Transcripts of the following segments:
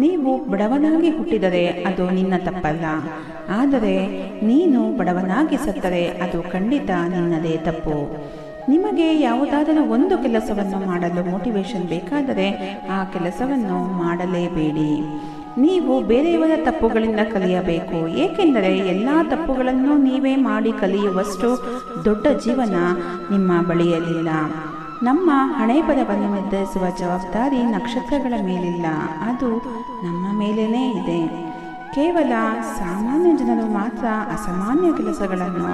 ನೀವು ಬಡವನಾಗಿ ಹುಟ್ಟಿದರೆ ಅದು ನಿನ್ನ ತಪ್ಪಲ್ಲ, ಆದರೆ ನೀನು ಬಡವನಾಗಿ ಸತ್ತರೆ ಅದು ಖಂಡಿತ ನಿನ್ನದೇ ತಪ್ಪು. ನಿಮಗೆ ಯಾವುದಾದರೂ ಒಂದು ಕೆಲಸವನ್ನು ಮಾಡಲು ಮೋಟಿವೇಶನ್ ಬೇಕಾದರೆ ಆ ಕೆಲಸವನ್ನು ಮಾಡಲೇಬೇಡಿ. ನೀವು ಬೇರೆಯವರ ತಪ್ಪುಗಳಿಂದ ಕಲಿಯಬೇಕು, ಏಕೆಂದರೆ ಎಲ್ಲ ತಪ್ಪುಗಳನ್ನು ನೀವೇ ಮಾಡಿ ಕಲಿಯುವಷ್ಟು ದೊಡ್ಡ ಜೀವನ ನಿಮ್ಮ ಬಳಿಯಲಿಲ್ಲ. ನಮ್ಮ ಹಣೆಬರಹವನ್ನು ನಿರ್ಧರಿಸುವ ಜವಾಬ್ದಾರಿ ನಕ್ಷತ್ರಗಳ ಮೇಲಿಲ್ಲ, ಅದು ನಮ್ಮ ಮೇಲೇ ಇದೆ. ಕೇವಲ ಸಾಮಾನ್ಯ ಜನರು ಮಾತ್ರ ಅಸಾಮಾನ್ಯ ಕೆಲಸಗಳನ್ನು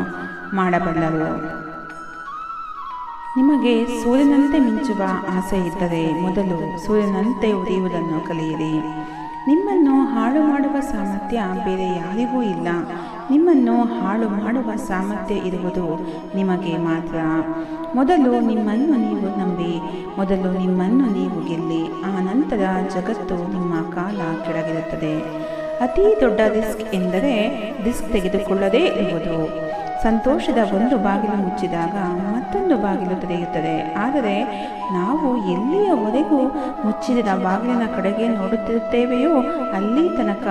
ಮಾಡಬಲ್ಲರು. ನಿಮಗೆ ಸೂರ್ಯನಂತೆ ಮಿಂಚುವ ಆಸೆ ಇದ್ದರೆ ಮೊದಲು ಸೂರ್ಯನಂತೆ ಉರಿಯುವುದನ್ನು ಕಲಿಯಿರಿ. ನಿಮ್ಮನ್ನು ಹಾಳು ಮಾಡುವ ಸಾಮರ್ಥ್ಯ ಬೇರೆ ಯಾರಿಗೂ ಇಲ್ಲ. ನಿಮ್ಮನ್ನು ಹಾಳು ಮಾಡುವ ಸಾಮರ್ಥ್ಯ ಇರುವುದು ನಿಮಗೆ ಮಾತ್ರ. ಮೊದಲು ನಿಮ್ಮನ್ನು ನೀವು ನಂಬಿ, ಮೊದಲು ನಿಮ್ಮನ್ನು ನೀವು ಗೆಲ್ಲಿ, ಆ ನಂತರ ಜಗತ್ತು ನಿಮ್ಮ ಕಾಲ ಕೆಳಗಿರುತ್ತದೆ. ಅತಿ ದೊಡ್ಡ ರಿಸ್ಕ್ ಎಂದರೆ ರಿಸ್ಕ್ ತೆಗೆದುಕೊಳ್ಳದೇ ಇರುವುದು. ಸಂತೋಷದ ಒಂದು ಬಾಗಿಲು ಮುಚ್ಚಿದಾಗ ಮತ್ತೊಂದು ಬಾಗಿಲು ತೆರೆಯುತ್ತದೆ, ಆದರೆ ನಾವು ಎಲ್ಲಿಯವರೆಗೂ ಮುಚ್ಚಿದ ಬಾಗಿಲಿನ ಕಡೆಗೆ ನೋಡುತ್ತಿರುತ್ತೇವೆಯೋ ಅಲ್ಲಿ ತನಕ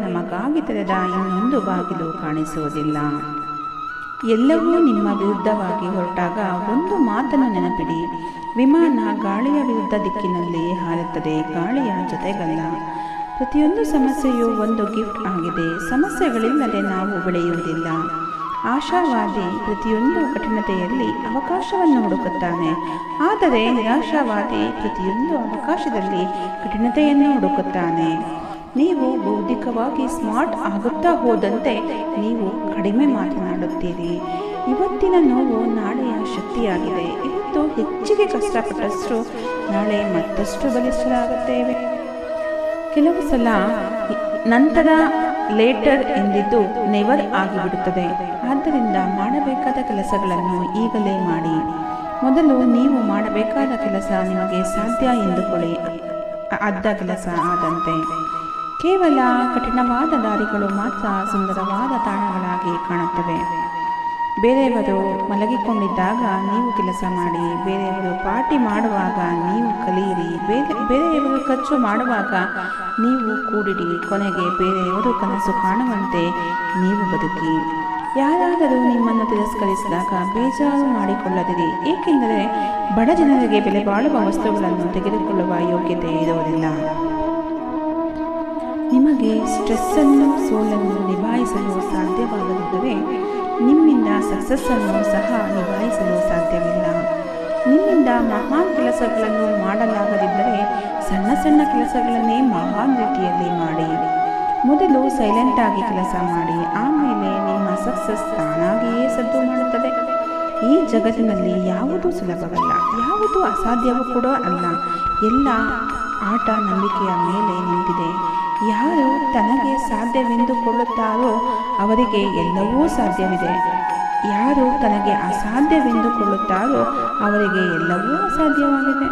ನಮಗಾಗಿ ತೆರೆದ ಇನ್ನೊಂದು ಬಾಗಿಲು ಕಾಣಿಸುವುದಿಲ್ಲ. ಎಲ್ಲವೂ ನಿಮ್ಮ ವಿರುದ್ಧವಾಗಿ ಹೊರಟಾಗ ಒಂದು ಮಾತನ್ನು ನೆನಪಿಡಿ: ವಿಮಾನ ಗಾಳಿಯ ವಿರುದ್ಧ ದಿಕ್ಕಿನಲ್ಲಿ ಹಾರುತ್ತದೆ, ಗಾಳಿಯ ಜೊತೆಗಲ್ಲ. ಪ್ರತಿಯೊಂದು ಸಮಸ್ಯೆಯು ಒಂದು ಗಿಫ್ಟ್ ಆಗಿದೆ. ಸಮಸ್ಯೆಗಳಿಲ್ಲದೆ ನಾವು ಬೆಳೆಯುವುದಿಲ್ಲ. ಆಶಾವಾದಿ ಪ್ರತಿಯೊಂದು ಕಠಿಣತೆಯಲ್ಲಿ ಅವಕಾಶವನ್ನು ಹುಡುಕುತ್ತಾನೆ, ಆದರೆ ನಿರಾಶಾವಾದಿ ಪ್ರತಿಯೊಂದು ಅವಕಾಶದಲ್ಲಿ ಕಠಿಣತೆಯನ್ನು ಹುಡುಕುತ್ತಾನೆ. ನೀವು ಬೌದ್ಧಿಕವಾಗಿ ಸ್ಮಾರ್ಟ್ ಆಗುತ್ತಾ ಹೋದಂತೆ ನೀವು ಕಡಿಮೆ ಮಾತನಾಡುತ್ತೀರಿ. ಇವತ್ತಿನ ನೋವು ನಾಳೆಯ ಶಕ್ತಿಯಾಗಿದೆ. ಇವತ್ತು ಹೆಚ್ಚಿಗೆ ಕಷ್ಟಪಟ್ಟಷ್ಟು ನಾಳೆ ಮತ್ತಷ್ಟು ಬಲಿಷ್ಠರಾಗುತ್ತೇವೆ. ಕೆಲವು ಸಲ ನಂತರ ಲೇಟರ್ ಎಂದಿದ್ದು ನೆವರ್ ಆಗಿಬಿಡುತ್ತದೆ. ಆದ್ದರಿಂದ ಮಾಡಬೇಕಾದ ಕೆಲಸಗಳನ್ನು ಈಗಲೇ ಮಾಡಿ. ಮೊದಲು ನೀವು ಮಾಡಬೇಕಾದ ಕೆಲಸ ನಿಮಗೆ ಸಾಧ್ಯ ಎಂದುಕೊಳ್ಳಿ, ಅರ್ಧ ಕೆಲಸ ಆದಂತೆ. ಕೇವಲ ಕಠಿಣವಾದ ದಾರಿಗಳು ಮಾತ್ರ ಸುಂದರವಾದ ತಾಣಗಳಾಗಿ ಕಾಣುತ್ತವೆ. ಬೇರೆಯವರು ಮಲಗಿಕೊಂಡಿದ್ದಾಗ ನೀವು ಕೆಲಸ ಮಾಡಿ, ಬೇರೆಯವರು ಪಾರ್ಟಿ ಮಾಡುವಾಗ ನೀವು ಕಲಿಯಿರಿ, ಬೇರೆಯವರು ಖರ್ಚು ಮಾಡುವಾಗ ನೀವು ಕೂಡಿಡಿ, ಕೊನೆಗೆ ಬೇರೆಯವರು ಕನಸು ಕಾಣುವಂತೆ ನೀವು ಬದುಕಿ. ಯಾರಾದರೂ ನಿಮ್ಮನ್ನು ತಿರಸ್ಕರಿಸಿದಾಗ ಬೇಜಾರು ಮಾಡಿಕೊಳ್ಳದಿರಿ, ಏಕೆಂದರೆ ಬಡ ಜನರಿಗೆ ಬೆಲೆ ಬಾಳುವ ವಸ್ತುಗಳನ್ನು ತೆಗೆದುಕೊಳ್ಳುವ ಯೋಗ್ಯತೆ ಇರುವುದಿಲ್ಲ. ನಿಮಗೆ ಸ್ಟ್ರೆಸ್ಸನ್ನು, ಸೋಲನ್ನು ನಿಭಾಯಿಸಲು ಸಾಧ್ಯವಾಗದಿದ್ದರೆ ನಿಮ್ಮಿಂದ ಸಕ್ಸಸ್ಸನ್ನು ಸಹ ನಿಭಾಯಿಸಲು ಸಾಧ್ಯವಿಲ್ಲ. ನಿಮ್ಮಿಂದ ಮಹಾನ್ ಕೆಲಸಗಳನ್ನು ಮಾಡಲಾಗದಿದ್ದರೆ ಸಣ್ಣ ಸಣ್ಣ ಕೆಲಸಗಳನ್ನೇ ಮಹಾನ್ ರೀತಿಯಲ್ಲಿ ಮಾಡಿ. ಮೊದಲು ಸೈಲೆಂಟಾಗಿ ಕೆಲಸ ಮಾಡಿ, ಆಮೇಲೆ ನಿಮ್ಮ ಸಕ್ಸಸ್ ತಾನಾಗಿಯೇ ಸದ್ದು ಮಾಡುತ್ತದೆ. ಈ ಜಗತ್ತಿನಲ್ಲಿ ಯಾವುದೂ ಸುಲಭವಲ್ಲ, ಯಾವುದೂ ಅಸಾಧ್ಯವೂ ಕೂಡ ಅಲ್ಲ. ಎಲ್ಲ ಆಟ ನಂಬಿಕೆಯ ಮೇಲೆ ನಿಂತಿದೆ. ಯಾರು ತನಗೆ ಸಾಧ್ಯವೆಂದುಕೊಳ್ಳುತ್ತಾರೋ ಅವರಿಗೆ ಎಲ್ಲವೂ ಸಾಧ್ಯವಿದೆ. ಯಾರು ತನಗೆ ಅಸಾಧ್ಯವೆಂದುಕೊಳ್ಳುತ್ತಾರೋ ಅವರಿಗೆ ಎಲ್ಲವೂ ಅಸಾಧ್ಯವಾಗಿದೆ.